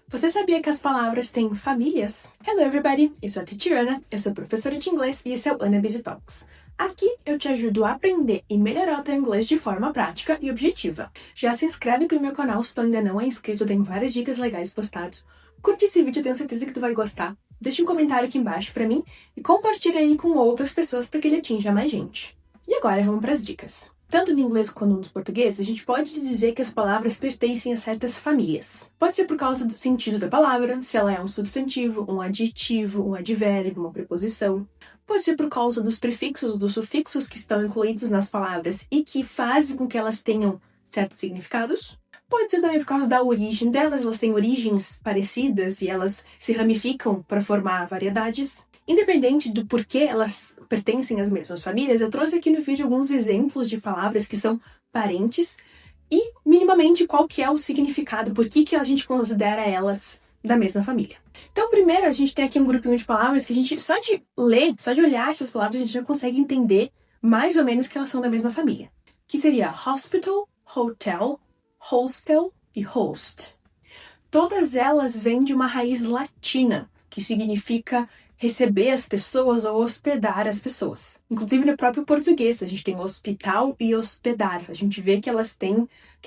Você sabia que as palavras têm famílias? Hello everybody, eu sou a Teacher Ana, eu sou professora de inglês e esse é o Ana Busy Talks. Aqui eu te ajudo a aprender e melhorar o teu inglês de forma prática e objetiva. Já se inscreve aqui no meu canal se tu ainda não é inscrito, tem várias dicas legais postadas. Curte esse vídeo, tenho certeza que tu vai gostar. Deixa um comentário aqui embaixo pra mim e compartilha aí com outras pessoas para que ele atinja mais gente. E agora vamos para as dicas. Tanto no inglês quanto no português, a gente pode dizer que as palavras pertencem a certas famílias. Pode ser por causa do sentido da palavra, se ela é um substantivo, um adjetivo, um advérbio, uma preposição. Pode ser por causa dos prefixos, dos sufixos que estão incluídos nas palavras e que fazem com que elas tenham certos significados. Pode ser também por causa da origem delas, elas têm origens parecidas e elas se ramificam para formar variedades. Independente do porquê elas pertencem às mesmas famílias, eu trouxe aqui no vídeo alguns exemplos de palavras que são parentes e, minimamente, qual que é o significado, por que a gente considera elas da mesma família. Então, primeiro, a gente tem aqui um grupinho de palavras que a gente, só de ler, só de olhar essas palavras, a gente já consegue entender mais ou menos que elas são da mesma família. Que seria hospital, hotel, hostel e host. Todas elas vêm de uma raiz latina, que significa receber as pessoas ou hospedar as pessoas. Inclusive no próprio português, a gente tem hospital e hospedar. A gente vê que elas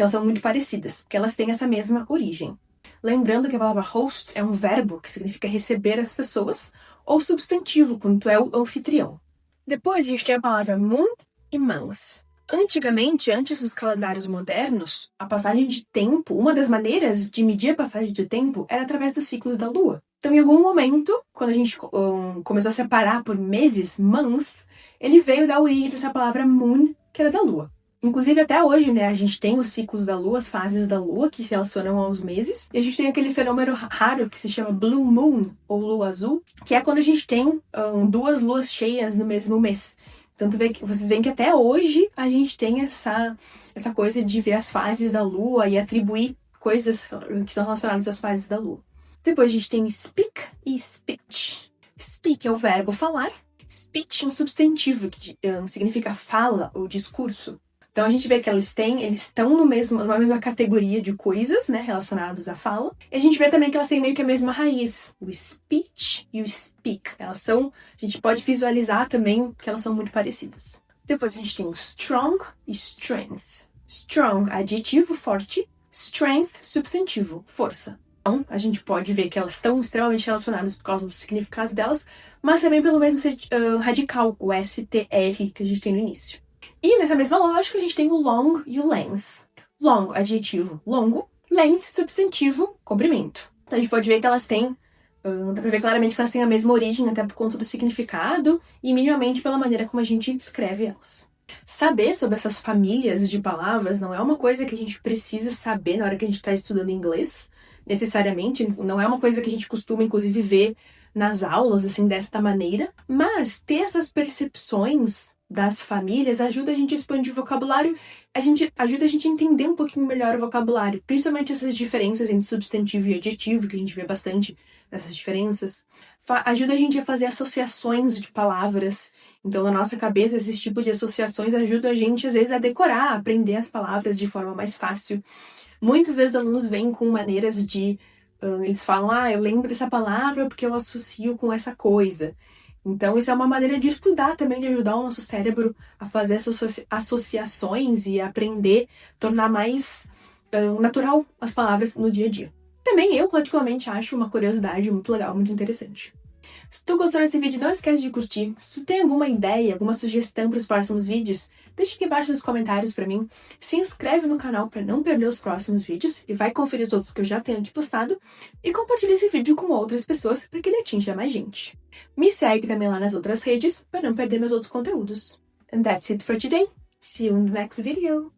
são muito parecidas, que elas têm essa mesma origem. Lembrando que a palavra host é um verbo que significa receber as pessoas, ou substantivo, quando tu é o anfitrião. Depois a gente tem a palavra moon e month. Antigamente, antes dos calendários modernos, a passagem de tempo, uma das maneiras de medir a passagem de tempo era através dos ciclos da lua. Então, em algum momento, quando a gente começou a separar por meses, month, ele veio da origem dessa palavra moon, que era da lua. Inclusive, até hoje, né, a gente tem os ciclos da lua, as fases da lua, que se relacionam aos meses. E a gente tem aquele fenômeno raro que se chama Blue Moon, ou lua azul, que é quando a gente tem duas luas cheias no mesmo mês. Então, vocês veem que até hoje a gente tem essa coisa de ver as fases da lua e atribuir coisas que são relacionadas às fases da lua. Depois a gente tem speak e speech. Speak é o verbo falar. Speech é um substantivo que significa fala ou discurso. Então a gente vê que eles estão numa mesma categoria de coisas, né, relacionadas à fala. E a gente vê também que elas têm meio que a mesma raiz. O speech e o speak. A gente pode visualizar também que elas são muito parecidas. Depois a gente tem o strong e strength. Strong, adjetivo, forte. Strength, substantivo, força. Então, a gente pode ver que elas estão extremamente relacionadas por causa do significado delas, mas também pelo mesmo radical, o STR, que a gente tem no início. E nessa mesma lógica, a gente tem o long e o length. Long, adjetivo, longo. Length, substantivo, comprimento. Então a gente pode ver que elas têm, dá pra ver claramente que elas têm a mesma origem, até por conta do significado e minimamente pela maneira como a gente escreve elas. Saber sobre essas famílias de palavras não é uma coisa que a gente precisa saber na hora que a gente está estudando inglês, necessariamente. Não é uma coisa que a gente costuma, inclusive, ver nas aulas, assim, desta maneira. Mas ter essas percepções das famílias ajuda a gente a expandir o vocabulário, ajuda a gente a entender um pouquinho melhor o vocabulário, principalmente essas diferenças entre substantivo e adjetivo, que a gente vê bastante nessas diferenças. Ajuda a gente a fazer associações de palavras. Então, na nossa cabeça, esses tipos de associações ajudam a gente, às vezes, a decorar, a aprender as palavras de forma mais fácil. Muitas vezes alunos vêm com maneiras de... eles falam, eu lembro dessa palavra porque eu associo com essa coisa. Então, isso é uma maneira de estudar também, de ajudar o nosso cérebro a fazer essas associações e aprender, tornar mais natural as palavras no dia a dia. Também eu, particularmente, acho uma curiosidade muito legal, muito interessante. Se tu gostou desse vídeo, não esquece de curtir. Se tu tem alguma ideia, alguma sugestão para os próximos vídeos, deixa aqui embaixo nos comentários para mim. Se inscreve no canal para não perder os próximos vídeos e vai conferir os outros que eu já tenho aqui postado. E compartilha esse vídeo com outras pessoas para que ele atinja mais gente. Me segue também lá nas outras redes para não perder meus outros conteúdos. And that's it for today. See you in the next video.